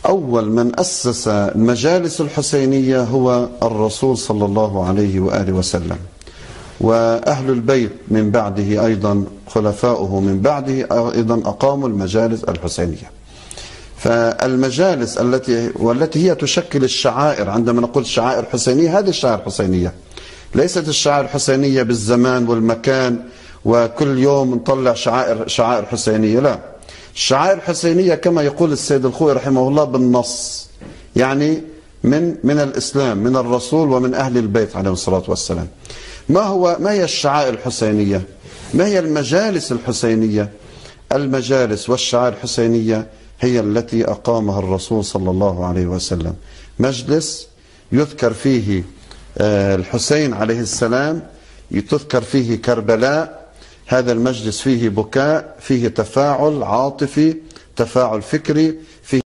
أول من أسس المجالس الحسينية هو الرسول صلى الله عليه وآله وسلم، وأهل البيت من بعده أيضا، خلفاؤه من بعده أيضا أقاموا المجالس الحسينية. فالمجالس والتي هي تشكل الشعائر، عندما نقول شعائر حسينية هذه الشعائر الحسينية، ليست الشعائر الحسينية بالزمان والمكان وكل يوم نطلع شعائر حسينية، لا. الشعائر الحسينية كما يقول السيد الخوئي رحمه الله بالنص، يعني من الإسلام، من الرسول ومن أهل البيت عليه الصلاة والسلام. ما هي الشعائر الحسينية؟ ما هي المجالس الحسينية؟ المجالس والشعائر الحسينية هي التي أقامها الرسول صلى الله عليه وسلم. مجلس يذكر فيه الحسين عليه السلام، تذكر فيه كربلاء، هذا المجلس فيه بكاء، فيه تفاعل عاطفي، تفاعل فكري،